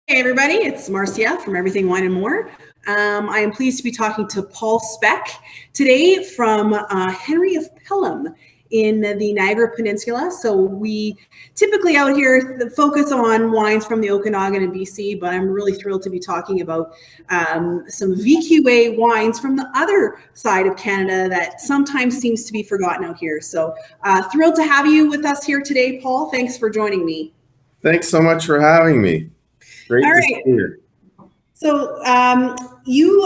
Hey everybody, it's Marcia from Everything Wine and More. I am pleased to be talking to Paul Speck today from Henry of Pelham in the Niagara Peninsula. So we typically out here focus on wines from the Okanagan and BC, but I'm really thrilled to be talking about some VQA wines from the other side of Canada that sometimes seems to be forgotten out here. So thrilled to have you with us here today, Paul. Thanks for joining me. Thanks so much for having me. Great to see you. So you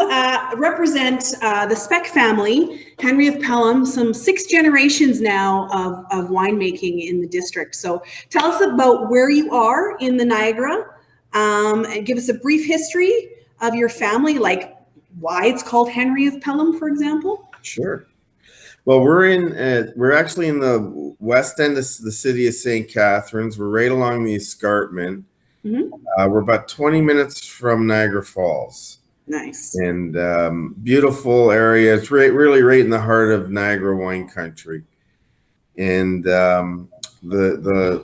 represent the Speck family, Henry of Pelham, some 6 generations now of winemaking in the district. So tell us about where you are in the Niagara and give us a brief history of your family, like why it's called Henry of Pelham, for example. Sure. Well, we're actually in the west end of the city of St. Catharines. We're right along the escarpment. We're about 20 minutes from Niagara Falls. Nice. And beautiful area. It's really right in the heart of Niagara wine country. And the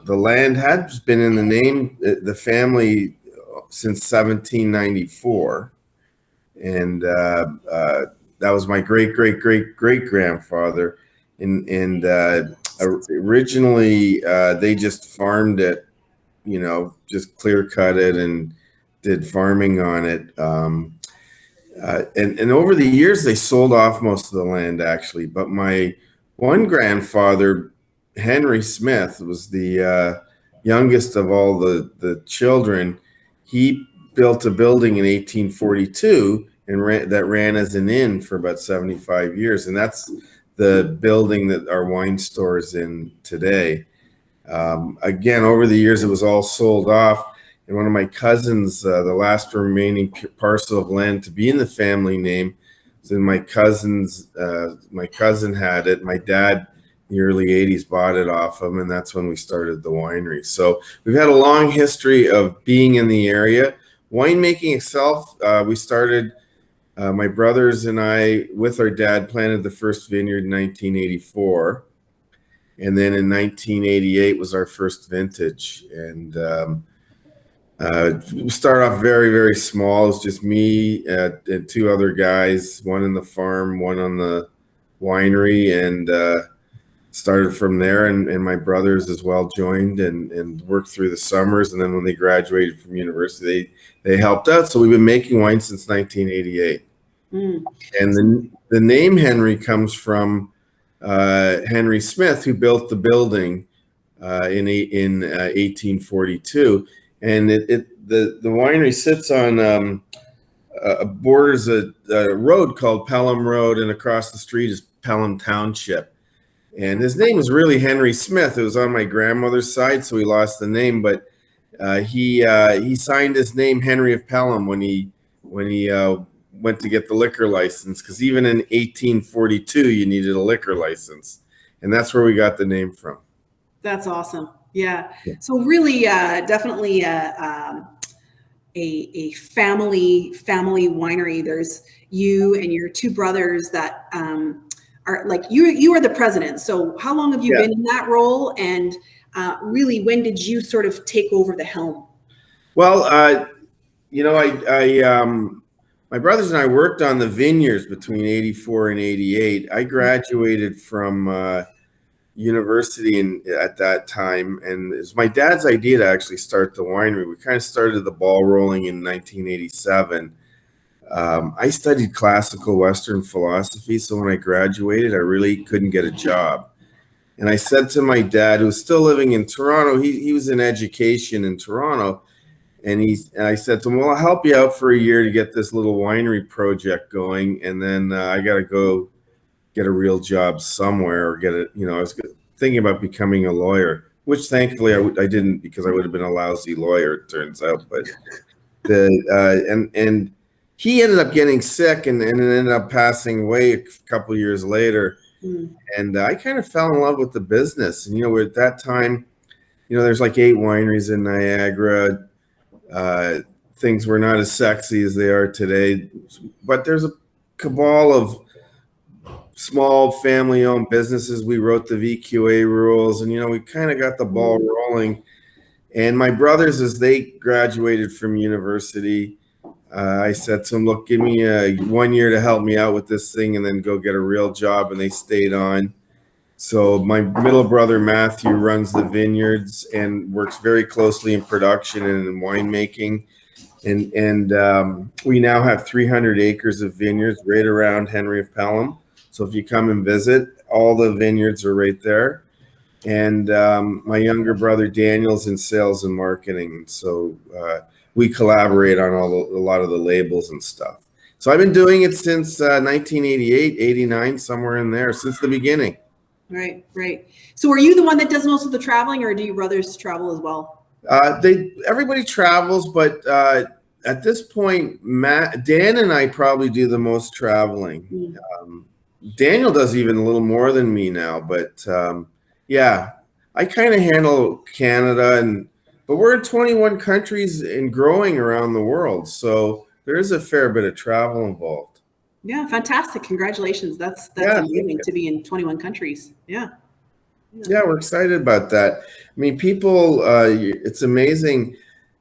land has been in the name, the family, since 1794. And that was my great grandfather. And originally they just farmed it, just clear cut it and did farming on it. And over the years, they sold off most of the land, actually. But my one grandfather, Henry Smith, was the youngest of all the children. He built a building in 1842 and that ran as an inn for about 75 years. And that's the building that our wine store is in today. Again, over the years, it was all sold off. And one of my cousins, the last remaining parcel of land to be in the family name, was in my cousin's. My cousin had it. My dad, in the early 80s, bought it off him, and that's when we started the winery. So we've had a long history of being in the area. Winemaking itself, we started, my brothers and I, with our dad, planted the first vineyard in 1984. And then in 1988 was our first vintage. And we started off very small. It was just me and 2 other guys, one in the farm, one on the winery, and started from there. And my brothers as well joined and worked through the summers. And then when they graduated from university, they helped out. So we've been making wine since 1988. And the name Henry comes from Henry Smith, who built the building in 1842, and the winery sits on borders a road called Pelham Road, and across the street is Pelham Township. And his name was really Henry Smith. It was on my grandmother's side, so he lost the name. But he signed his name Henry of Pelham when he went to get the liquor license, because even in 1842 you needed a liquor license, and that's where we got the name from. That's awesome. Yeah. So really, definitely a family winery. There's you and your 2 brothers that are like you are the president. So how long have you been in that role, and really when did you sort of take over the helm? Well, my brothers and I worked on the vineyards between 84 and 88. I graduated from university at that time, and it was my dad's idea to actually start the winery. We kind of started the ball rolling in 1987. I studied classical Western philosophy, so when I graduated, I really couldn't get a job. And I said to my dad, who was still living in Toronto, he was in education in Toronto, and I said to him, well, I'll help you out for a year to get this little winery project going, and then I got to go get a real job somewhere, or get it. I was thinking about becoming a lawyer, which thankfully I didn't, because I would have been a lousy lawyer, it turns out. But and he ended up getting sick and ended up passing away a couple years later. And I kind of fell in love with the business. And at that time, there's like 8 wineries in Niagara. Things were not as sexy as they are today, but there's a cabal of small family-owned businesses. We wrote the VQA rules, and we kind of got the ball rolling. And my brothers, as they graduated from university, I said to them, look, give me 1 year to help me out with this thing and then go get a real job. And they stayed on. So my middle brother, Matthew, runs the vineyards and works very closely in production and in winemaking. And we now have 300 acres of vineyards right around Henry of Pelham. So if you come and visit, all the vineyards are right there. And my younger brother Daniel's in sales and marketing. So we collaborate on a lot of the labels and stuff. So I've been doing it since 1988, 89, somewhere in there, since the beginning. Right, right. So are you the one that does most of the traveling, or do your brothers travel as well? Everybody travels, but at this point, Dan and I probably do the most traveling. Daniel does even a little more than me now, but yeah, I kind of handle Canada, but we're in 21 countries and growing around the world, so there is a fair bit of travel involved. Yeah, fantastic. Congratulations. That's amazing to be in 21 countries. Yeah. Yeah, we're excited about that. I mean, people, it's amazing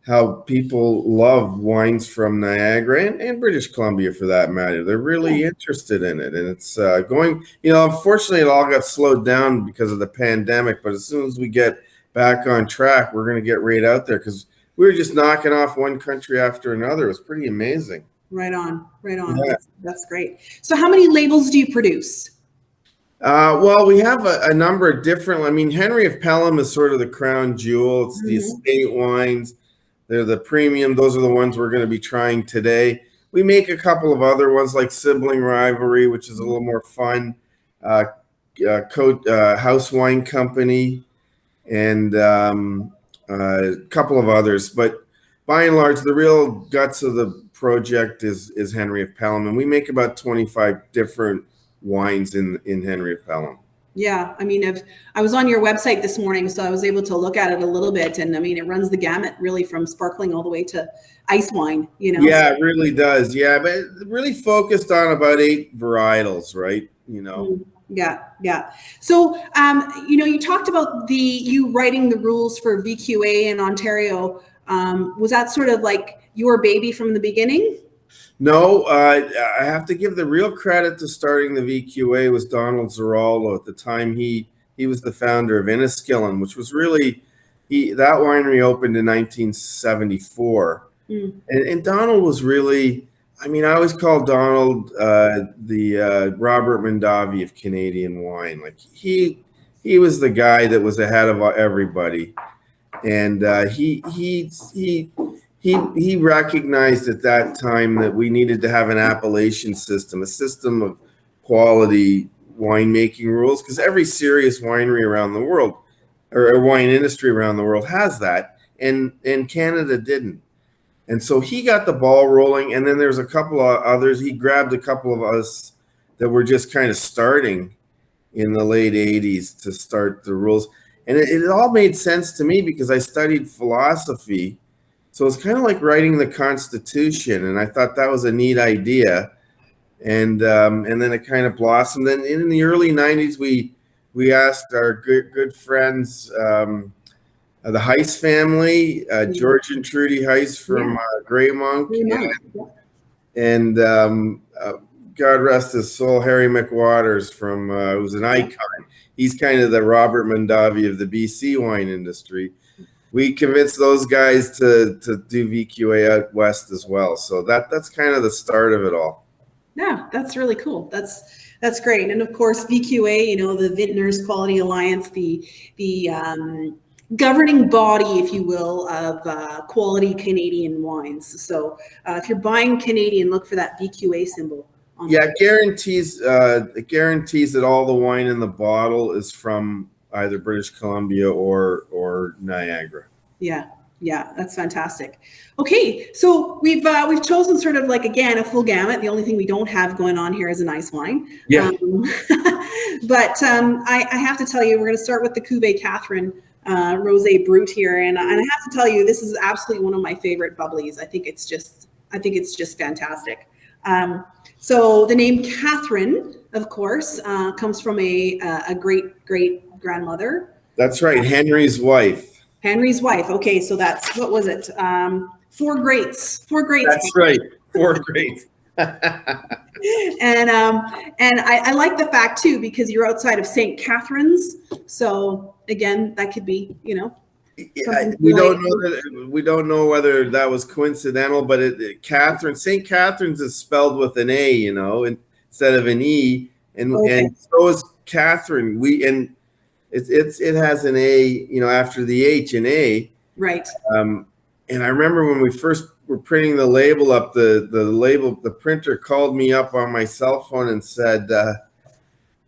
how people love wines from Niagara and British Columbia for that matter. They're really interested in it. And it's going, unfortunately, it all got slowed down because of the pandemic. But as soon as we get back on track, we're going to get right out there because we were just knocking off one country after another. It was pretty amazing. Right on, right on. Yeah. That's great. So how many labels do you produce? Well, we have a number of different, I mean, Henry of Pelham is sort of the crown jewel. It's the estate wines. They're the premium. Those are the ones we're going to be trying today. We make a couple of other ones like Sibling Rivalry, which is a little more fun. House Wine Company, and a couple of others. But by and large, the real guts of the project is Henry of Pelham. And we make about 25 different wines in Henry of Pelham. Yeah, I mean, I was on your website this morning, so I was able to look at it a little bit, and I mean, it runs the gamut really from sparkling all the way to ice wine. Yeah, it really does. Yeah, but it really focused on about 8 varietals, right? Yeah. So, you talked about you writing the rules for VQA in Ontario. Was that sort of like your baby from the beginning? No, I have to give the real credit to starting the VQA was Donald Zeraldo. At the time, he was the founder of Inniskillen, which was really that winery opened in 1974, and Donald was really. I mean, I always call Donald the Robert Mondavi of Canadian wine. Like he was the guy that was ahead of everybody, and he recognized at that time that we needed to have an appellation system, a system of quality winemaking rules, because every serious winery around the world or wine industry around the world has that, and Canada didn't. And so he got the ball rolling, and then there's a couple of others. He grabbed a couple of us that were just kind of starting in the late 80s to start the rules. And it all made sense to me because I studied philosophy. So it's kind of like writing the Constitution, and I thought that was a neat idea. And then it kind of blossomed. Then in the early 90s, we asked our good friends, the Heiss family, George and Trudy Heiss from Grey Monk, and God rest his soul, Harry McWaters from who's an icon. He's kind of the Robert Mondavi of the BC wine industry. We convinced those guys to do VQA out west as well. So that's kind of the start of it all. Yeah, that's really cool. That's great. And of course, VQA, the Vintners Quality Alliance, the governing body, if you will, of quality Canadian wines. So if you're buying Canadian, look for that VQA symbol. Yeah, it guarantees that all the wine in the bottle is from either British Columbia or Niagara. Yeah, that's fantastic. Okay, so we've chosen sort of like, again, a full gamut. The only thing we don't have going on here is a nice wine. Yeah. But I have to tell you, we're going to start with the Cuvée Catherine Rosé Brut here, and I have to tell you, this is absolutely one of my favorite bubblies. I think it's just fantastic. So the name Catherine, of course, comes from a great grandmother. That's right, Henry's wife. Henry's wife. Okay, so that's, what was it? Four greats. Four greats. That's right. Four greats. And I like the fact too, because you're outside of St. Catherine's. So again, that could be, We don't know we don't know whether that was coincidental, but St. Catherine's is spelled with an A, instead of an E, and so is Catherine. It has an A, after the H in A. Right. And I remember when we first were printing the label up, the printer called me up on my cell phone and said,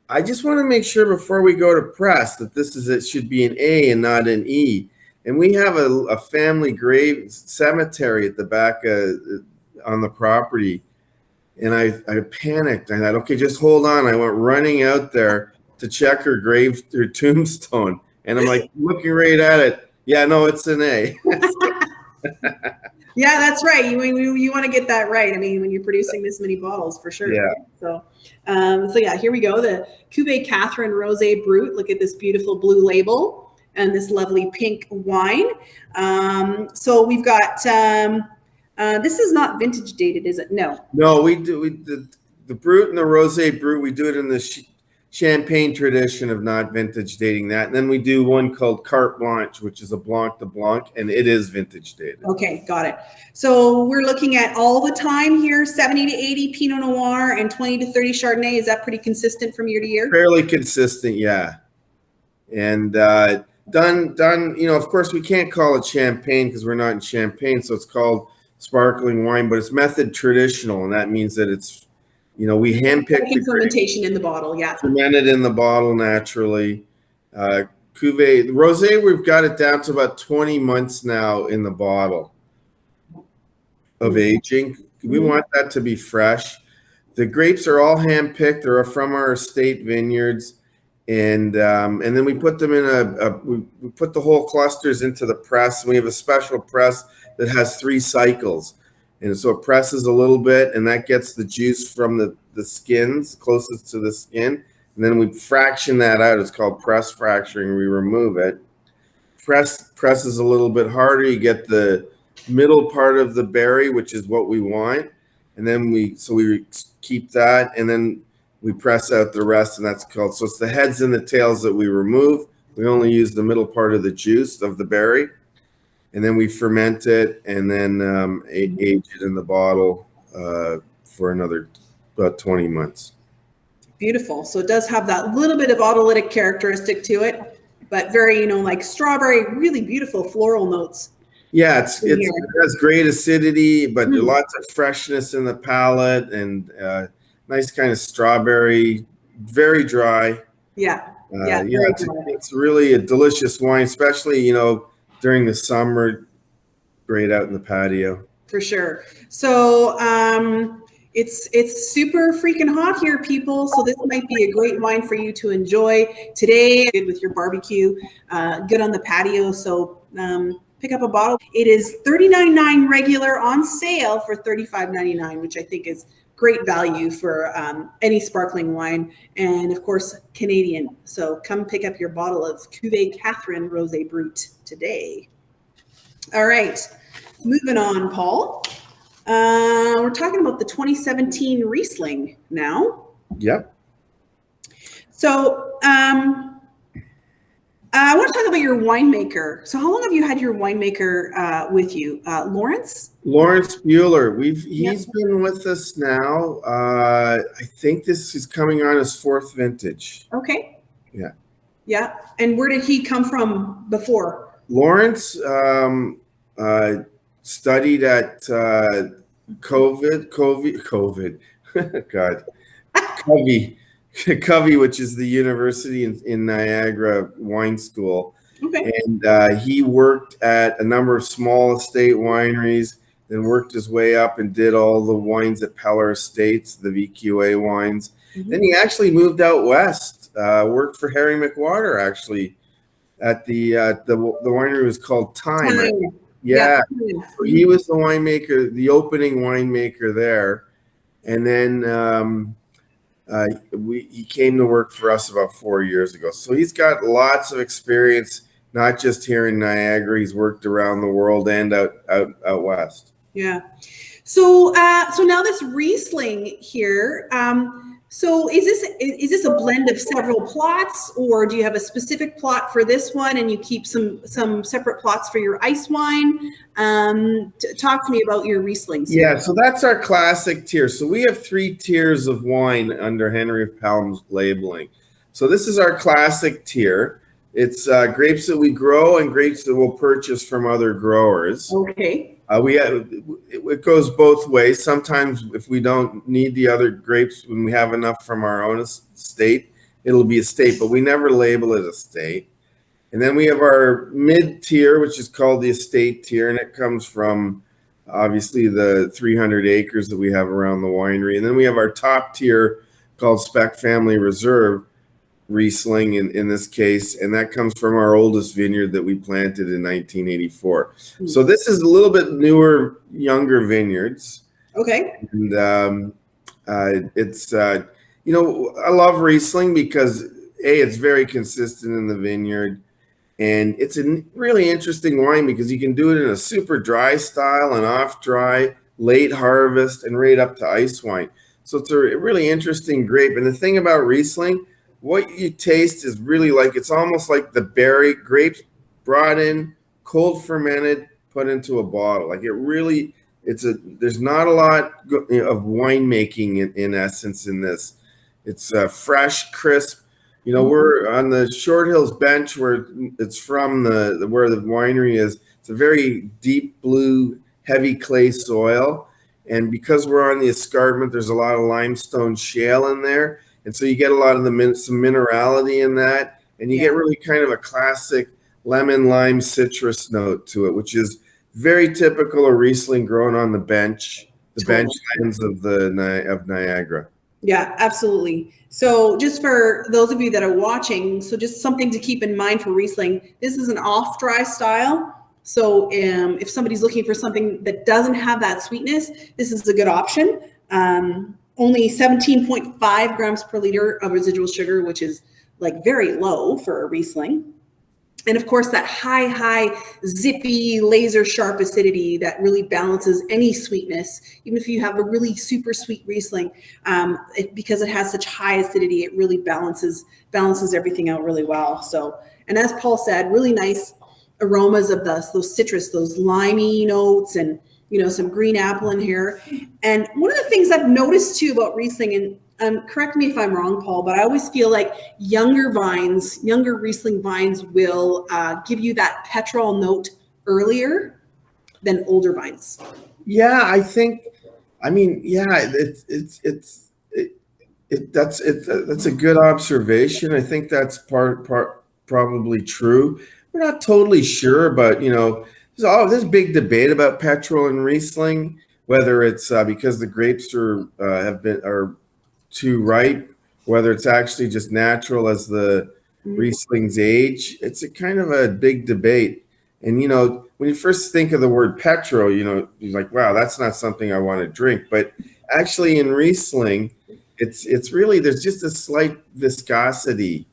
I just want to make sure before we go to press that it should be an A and not an E. And we have a family grave cemetery at the back on the property. And I panicked. I thought, okay, just hold on. I went running out there to check her tombstone. And I'm like looking right at it. Yeah, no, it's an A. Yeah, that's right. You want to get that right. I mean, when you're producing this many bottles, for sure. Yeah. So yeah, here we go. The Cuvée Catherine Rosé Brut. Look at this beautiful blue label and this lovely pink wine. So we've got, this is not vintage dated, is it? No. No, we do. The Brut and the Rosé Brut, we do it in the champagne tradition of not vintage dating that. And then we do one called Carte Blanche, which is a Blanc de Blanc, and it is vintage dated. Okay, got it. So we're looking at all the time here, 70 to 80 Pinot Noir and 20 to 30 Chardonnay. Is that pretty consistent from year to year? Fairly consistent, yeah. And done, of course, we can't call it champagne because we're not in Champagne, so it's called sparkling wine, but it's method traditional, and that means that it's, we handpick the fermentation in the bottle, yeah. Fermented in the bottle naturally. Cuvée, the rosé, we've got it down to about 20 months now in the bottle of aging. We want that to be fresh. The grapes are all handpicked. They're from our estate vineyards, and then we put them in we put the whole clusters into the press. And we have a special press that has 3 cycles. And so it presses a little bit, and that gets the juice from the skins closest to the skin. And then we fraction that out. It's called press fracturing. We remove it. Presses a little bit harder. You get the middle part of the berry, which is what we want. And then we keep that, and then we press out the rest, and that's called, so it's the heads and the tails that we remove. We only use the middle part of the juice of the berry. And then we ferment it, and then age it in the bottle for another about 20 months. Beautiful. So it does have that little bit of autolytic characteristic to it, but very, like strawberry, really beautiful floral notes. Yeah, it has great acidity, but lots of freshness in the palate, and nice kind of strawberry, very dry. Yeah. It's really a delicious wine, especially, during the summer, great out in the patio. For sure. So it's super freaking hot here, people. So this might be a great wine for you to enjoy today. Good with your barbecue, good on the patio. So pick up a bottle. It is $39.9 regular, on sale for $35.99, which I think is great value for any sparkling wine, and of course Canadian. So come pick up your bottle of Cuvée Catherine Rosé Brut today. All right, moving on, Paul. We're talking about the 2017 Riesling now. Yep. So I want to talk about your winemaker. So how long have you had your winemaker with you? Lawrence Bueller. He's been with us now. I think this is coming on his 4th vintage. Okay. Yeah. Yeah. And where did he come from before? Lawrence studied at Covey, which is the university in Niagara Wine School. Okay. And he worked at a number of small estate wineries, then worked his way up and did all the wines at Peller Estates, the VQA wines. Mm-hmm. Then he actually moved out west, worked for Harry McWater, actually, at the winery was called Time. Right? Yeah. So he was the winemaker, the opening winemaker there. And then he came to work for us about 4 years ago. So he's got lots of experience not just here in Niagara. He's worked around the world and out west. Yeah. So so now this Riesling here. So is this a blend of several plots, or do you have a specific plot for this one and you keep some separate plots for your ice wine? Talk to me about your Rieslings. Yeah, so that's our classic tier. So we have 3 tiers of wine under Henry of Pelham's labeling. So this is our classic tier. It's grapes that we grow and grapes that we'll purchase from other growers. Okay. It goes both ways. Sometimes if we don't need the other grapes, when we have enough from our own estate, it'll be estate, but we never label it estate. And then we have our mid tier, which is called the estate tier, and it comes from obviously the 300 acres that we have around the winery. And then we have our top tier called Speck Family Reserve Riesling in this case, and that comes from our oldest vineyard that we planted in 1984. So this is a little bit newer, younger vineyards. Okay. And it's you know, I love Riesling because it's very consistent in the vineyard, and it's a really interesting wine because you can do it in a super dry style and off dry, late harvest, and right up to ice wine. So it's a really interesting grape. And the thing about Riesling, what you taste is really like, it's almost like the berry grapes brought in, cold fermented, put into a bottle. Like it really, there's not a lot of winemaking in essence in this. It's fresh, crisp. You know, we're on the Short Hills bench where it's from where the winery is. It's a very deep blue, heavy clay soil. And because we're on the escarpment, there's a lot of limestone shale in there. And so you get a lot of some minerality in that, and you get really kind of a classic lemon lime citrus note to it, which is very typical of Riesling grown on the bench, benchlands of Niagara. Yeah, absolutely. So just for those of you that are watching, so just something to keep in mind for Riesling, this is an off dry style. So if somebody's looking for something that doesn't have that sweetness, this is a good option. Only 17.5 grams per liter of residual sugar, which is like very low for a Riesling. And of course, that high, zippy, laser sharp acidity that really balances any sweetness. Even if you have a really super sweet Riesling, because it has such high acidity, it really balances everything out really well. So, and as Paul said, really nice aromas of those citrus, those limey notes, and some green apple in here. And one of the things I've noticed too about Riesling, and correct me if I'm wrong, Paul, but I always feel like younger Riesling vines will give you that petrol note earlier than older vines. Yeah, that's a good observation. I think that's probably true. We're not totally sure, but there's a big debate about petrol and Riesling, whether it's because the grapes are too ripe, whether it's actually just natural as the Riesling's age. It's a kind of a big debate. And when you first think of the word petrol, you're like, wow, that's not something I want to drink. But actually in Riesling, it's really, there's just a slight viscosity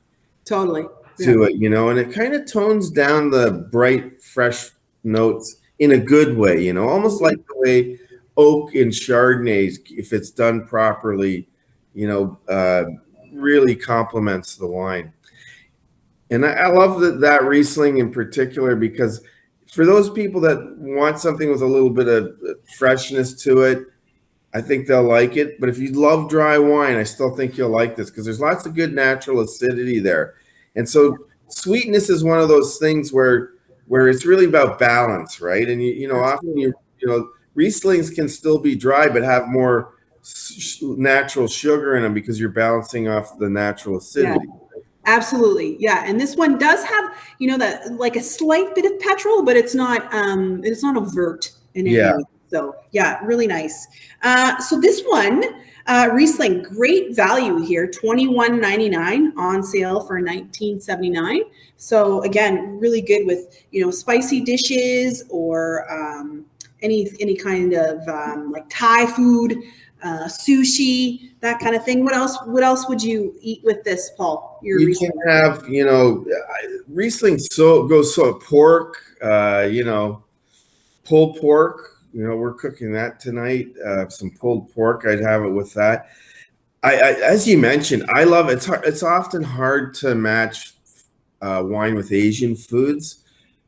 to it, and it kind of tones down the bright, fresh notes in a good way, almost like the way oak in Chardonnays, if it's done properly, really complements the wine. And I love that Riesling in particular, because for those people that want something with a little bit of freshness to it, I think they'll like it. But if you love dry wine, I still think you'll like this because there's lots of good natural acidity there. And so sweetness is one of those things where it's really about balance, right? And often Rieslings can still be dry but have more natural sugar in them because you're balancing off the natural acidity. Yeah, absolutely. Yeah, and this one does have that like a slight bit of petrol, but it's not overt in any way. So yeah, really nice. So this one, Riesling, great value here, $21.99 on sale for $19.79. So again, really good with spicy dishes or any kind of like Thai food. sushi, that kind of thing. What else? What else would you eat with this, Paul? Your You Riesling. can have, Riesling goes so pork, pulled pork. We're cooking that tonight. Some pulled pork. I'd have it with that. As you mentioned, I love it. It's often hard to match wine with Asian foods,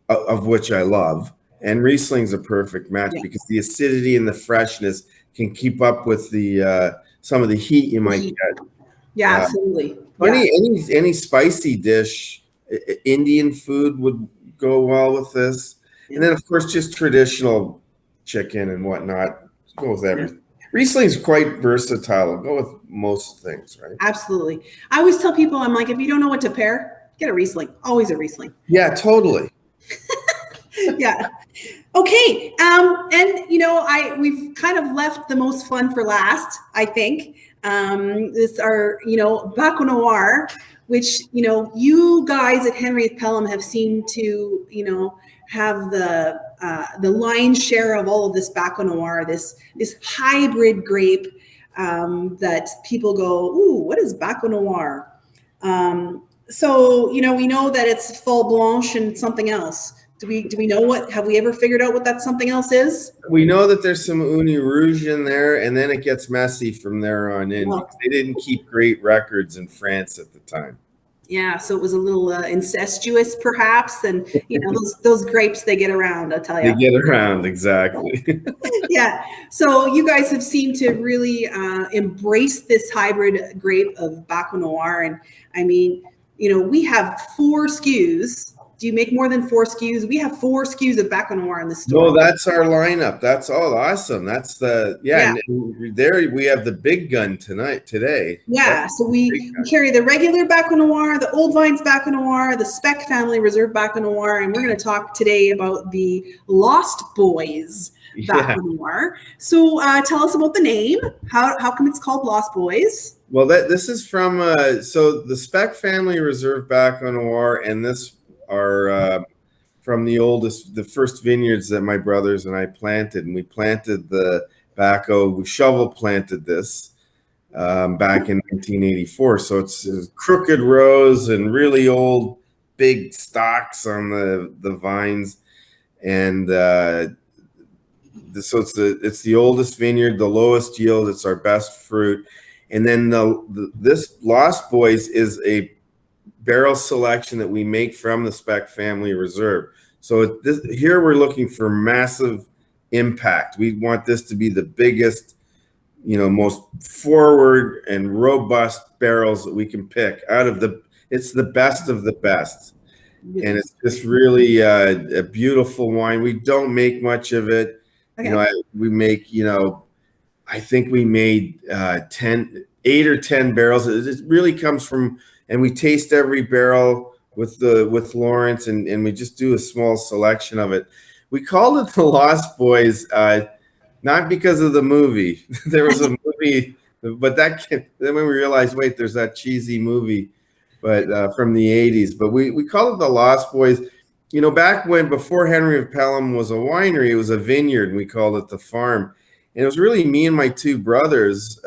of which I love. And Riesling's a perfect match because the acidity and the freshness can keep up with the some of the heat you might get. Yeah, absolutely. Any spicy dish, Indian food would go well with this. And then, of course, just traditional chicken and whatnot. Go with everything. Riesling's quite versatile. I'll go with most things, right? Absolutely. I always tell people, I'm like, if you don't know what to pair, get a Riesling. Always a Riesling. Yeah, totally. Yeah. Okay. And we've kind of left the most fun for last, I think. This are, Baco Noir, which, you guys at Henry of Pelham have seemed to, have the lion's share of all of this Baco Noir, this hybrid grape that people go, ooh, what is Baco Noir? So, we know that it's Fall Blanche and something else. Do we know have we ever figured out what that something else is? We know that there's some Uni Rouge in there, and then it gets messy from there on in. Because they didn't keep great records in France at the time. Yeah, so it was a little incestuous, perhaps, and those grapes, they get around. I'll tell you. They get around, exactly. Yeah. So you guys have seemed to really embrace this hybrid grape of Baco Noir, and I mean, we have 4 SKUs. Do you make more than 4 SKUs? We have 4 SKUs of Baco Noir in the store. No, that's our lineup. That's all awesome. That's And there we have the big gun today. Yeah, so we carry the regular Baco Noir, the Old Vines Baco Noir, the Speck family reserve Baco Noir, and we're going to talk today about the Lost Boys Baco Noir. So tell us about the name. How come it's called Lost Boys? Well, this is from so the Speck family reserve Baco Noir, and this are from the first vineyards that my brothers and I planted, and we planted the Baco. We shovel planted this back in 1984. So it's crooked rows and really old, big stalks on the vines, and so it's the oldest vineyard, the lowest yield. It's our best fruit, and then this Lost Boys is a barrel selection that we make from the Speck family reserve. So here we're looking for massive impact. We want this to be the biggest, most forward and robust barrels that we can pick out of it's the best of the best. And it's just really a beautiful wine. We don't make much of it. Okay. We make, I think we made 8 or 10 barrels. It really comes from, and we taste every barrel with Lawrence, and we just do a small selection of it. We called it the Lost Boys, not because of the movie. There was a movie, but then when we realized, wait, there's that cheesy movie, but from the 80s. But we called it the Lost Boys. Back before Henry of Pelham was a winery, it was a vineyard, and we called it the farm. And it was really me and my 2 brothers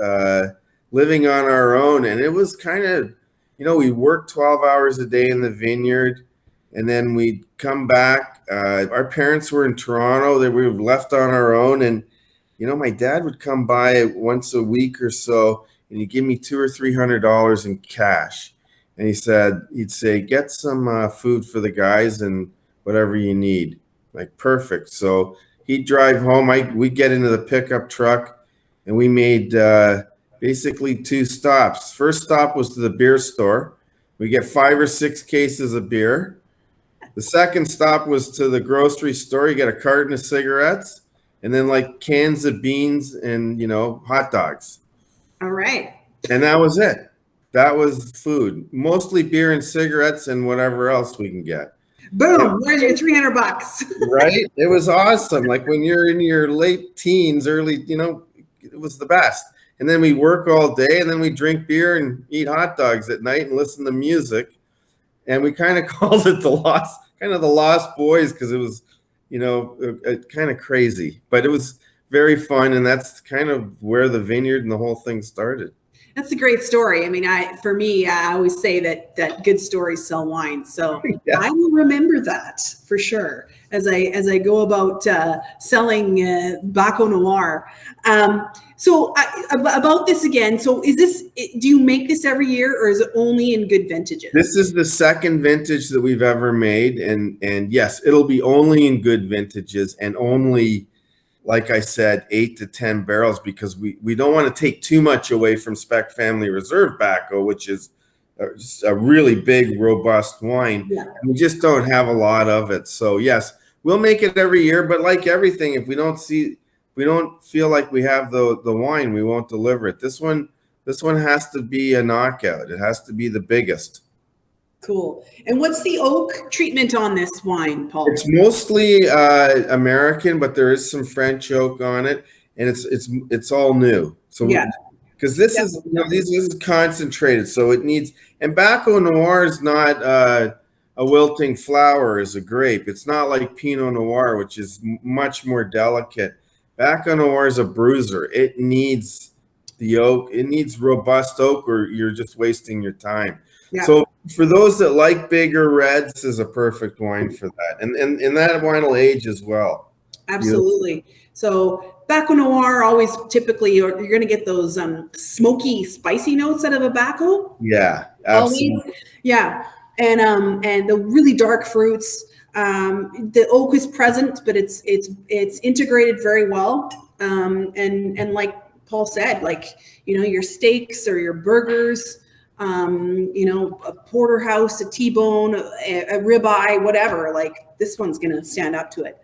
living on our own, and it was kind of, we worked 12 hours a day in the vineyard, and then we'd come back. Our parents were in Toronto. We were left on our own, and my dad would come by once a week or so, and he'd give me $200 or $300 in cash, and he'd say, get some food for the guys and whatever you need. Like, perfect. So he'd drive home. We'd get into the pickup truck, and we made basically 2 stops. First stop was to the beer store. We get 5 or 6 cases of beer. The second stop was to the grocery store. You get a carton of cigarettes, and then like cans of beans and, hot dogs. All right. And that was it. That was food. Mostly beer and cigarettes and whatever else we can get. Boom. There's your $300. Right? It was awesome. Like when you're in your late teens, early, it was the best. And then we work all day, and then we drink beer and eat hot dogs at night and listen to music. And we kind of called it the Lost Boys, because it was, kind of crazy. But it was very fun, and that's kind of where the vineyard and the whole thing started. That's a great story. I mean, for me, I always say that good stories sell wine. So Yeah. I will remember that for sure as I go about selling Baco Noir. About this again. So do you make this every year, or is it only in good vintages? This is the second vintage that we've ever made, and yes, it'll be only in good vintages and only, like I said, 8 to 10 barrels, because we don't want to take too much away from Speck Family Reserve Baco, which is a really big, robust wine. Yeah. We just don't have a lot of it. So yes, we'll make it every year, but like everything, if we don't feel like we have the wine, we won't deliver it. This one has to be a knockout. It has to be the biggest. Cool. And what's the oak treatment on this wine, Paul? It's mostly American, but there is some French oak on it, and it's all new. So yeah, because this is this is concentrated, so it needs. And Baco Noir is not a wilting flower as a grape. It's not like Pinot Noir, which is much more delicate. Baco Noir is a bruiser. It needs the oak. It needs robust oak, or you're just wasting your time. Yeah. So for those that like bigger reds, this is a perfect wine for that. And that wine will age as well. Absolutely. So Baco Noir always typically you're going to get those smoky, spicy notes out of a Baco. Yeah, absolutely. Always. Yeah, and the really dark fruits. The oak is present, but it's integrated very well. And like Paul said, like your steaks or your burgers. A porterhouse, a T-bone, a ribeye, whatever. Like this one's going to stand up to it.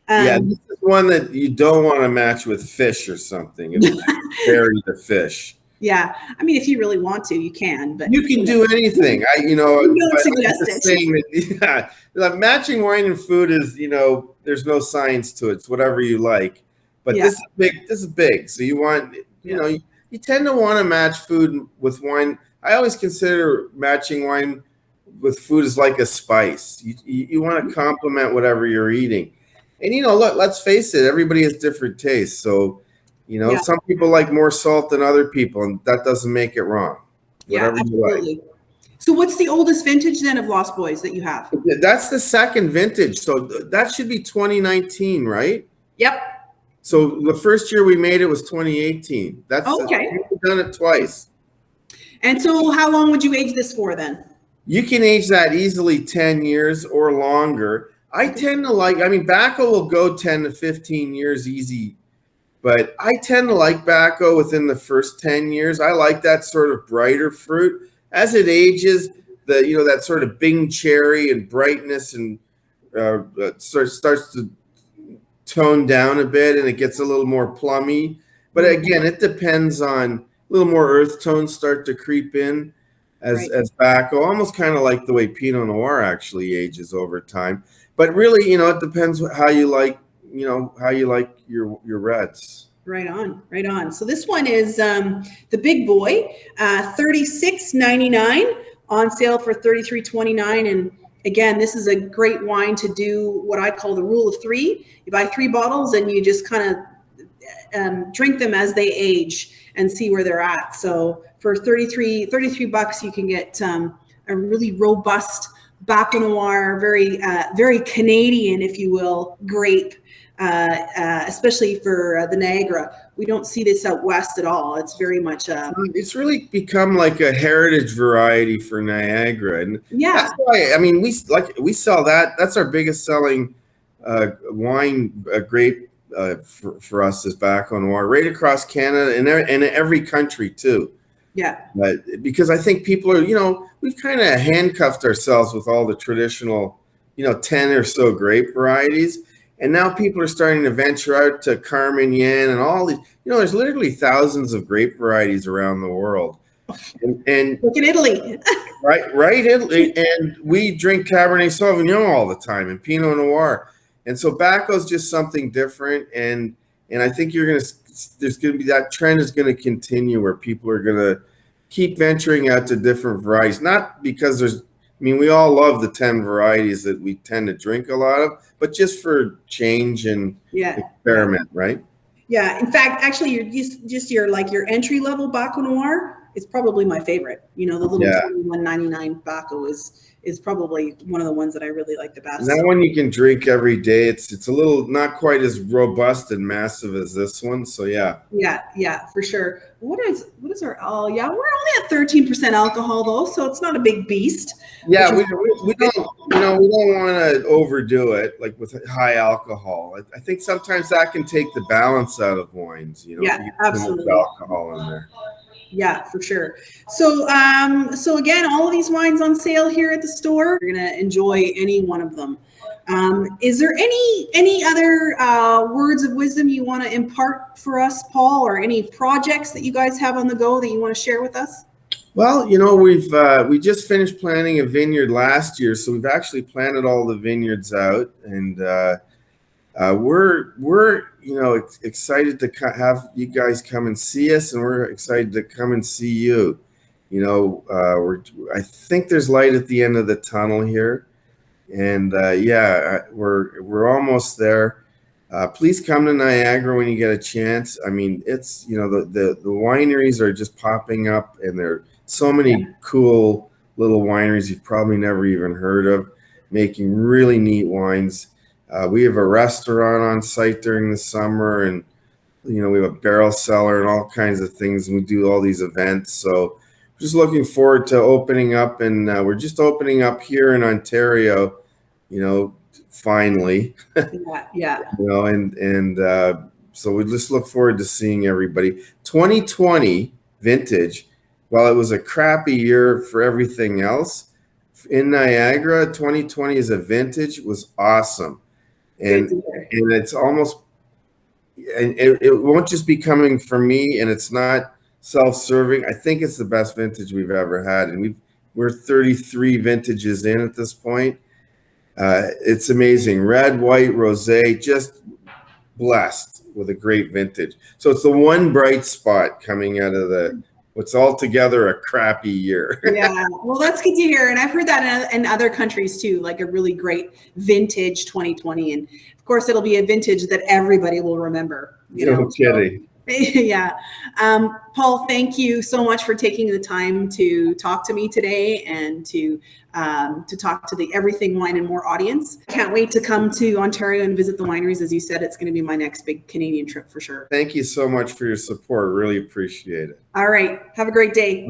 Yeah, this is one that you don't want to match with fish or something. It'll bury the fish. Yeah, I mean, if you really want to, you can. But you can do anything. You don't suggest it. Saying that, matching wine and food is there's no science to it. It's whatever you like. But this is big. This is big. So you want you tend to want to match food with wine. I always consider matching wine with food as like a spice. You want to complement whatever you're eating. And, look, let's face it, everybody has different tastes. So, some people like more salt than other people, and that doesn't make it wrong. Whatever absolutely. You like. So what's the oldest vintage then of Lost Boys that you have? That's the second vintage. So that should be 2019, right? Yep. So the first year we made it was 2018. That's okay. We've done it twice. And so how long would you age this for then? You can age that easily 10 years or longer. I tend to Baco will go 10 to 15 years easy, but I tend to like Baco within the first 10 years. I like that sort of brighter fruit. As it ages, that sort of Bing cherry and brightness and starts to tone down a bit, and it gets a little more plummy. But again, it depends on a little more earth tones start to creep in as Baco, almost kind of like the way Pinot Noir actually ages over time. But really, it depends how you like, your reds. Right on. So this one is the big boy, $36.99 on sale for $33.29. And again, this is a great wine to do what I call the rule of three. You buy 3 bottles and you just kind of drink them as they age and see where they're at. So for $33 you can get a really robust Baco Noir, very Canadian, if you will, grape, especially for the Niagara. We don't see this out west at all. It's very much it's really become like a heritage variety for Niagara, and that's why we sell that. That's our biggest selling wine grape for us is Baco Noir, right across Canada and every country too. Yeah. Because I think people are, we've kind of handcuffed ourselves with all the traditional, 10 or so grape varieties. And now people are starting to venture out to Carmignan and all these, there's literally thousands of grape varieties around the world. And look at Italy. right, Italy. And we drink Cabernet Sauvignon all the time and Pinot Noir. And so Baco's just something different. And I think there's going to be that trend is going to continue where people are going to keep venturing out to different varieties. Not because we all love the 10 varieties that we tend to drink a lot of, but just for change and experiment, right? Yeah. In fact, actually, just your like your entry level Baco Noir is probably my favorite. You know, the little Yeah. 21.99 Baco is probably one of the ones that I really like the best. And that one you can drink every day. It's a little not quite as robust and massive as this one. So yeah. Yeah, for sure. What is our, oh yeah, we're only at 13% alcohol though, so it's not a big beast. Yeah, we don't, we don't want to overdo it like with high alcohol. I think sometimes that can take the balance out of wines, you know, Yeah, if you get absolutely. too much alcohol in there. Yeah, for sure. So, so again, all of these wines on sale here at the store. You're gonna enjoy any one of them. Is there any other words of wisdom you want to impart for us, Paul, or any projects that you guys have on the go that you want to share with us? Well, you know, we just finished planting a vineyard last year, so we've actually planted all the vineyards out, and we're excited to have you guys come and see us, and we're excited to come and see you. You know, I think there's light at the end of the tunnel here, and yeah, we're almost there. Please come to Niagara when you get a chance. I mean, it's, you know, the wineries are just popping up, and there are so many cool little wineries you've probably never even heard of, making really neat wines. We have a restaurant on site during the summer, and you know, we have a barrel cellar and all kinds of things, and we do all these events. So just looking forward to opening up, and we're just opening up here in Ontario, you know, finally. Yeah. You know, and so we just look forward to seeing everybody. 2020 vintage, while it was a crappy year for everything else, in Niagara, 2020 as a vintage was awesome. And it's almost, and it won't just be coming from me, and it's not self-serving. I think it's the best vintage we've ever had, and we're 33 vintages in at this point. It's amazing. Red, white, rosé, just blessed with a great vintage. So it's the one bright spot coming out of what's altogether a crappy year. Yeah, well, that's good to hear. And I've heard that in other countries too, like a really great vintage 2020. And of course, it'll be a vintage that everybody will remember. No kidding. Yeah. Paul, thank you so much for taking the time to talk to me today and to talk to the Everything Wine and More audience. Can't wait to come to Ontario and visit the wineries. As you said, it's going to be my next big Canadian trip for sure. Thank you so much for your support. Really appreciate it. All right. Have a great day.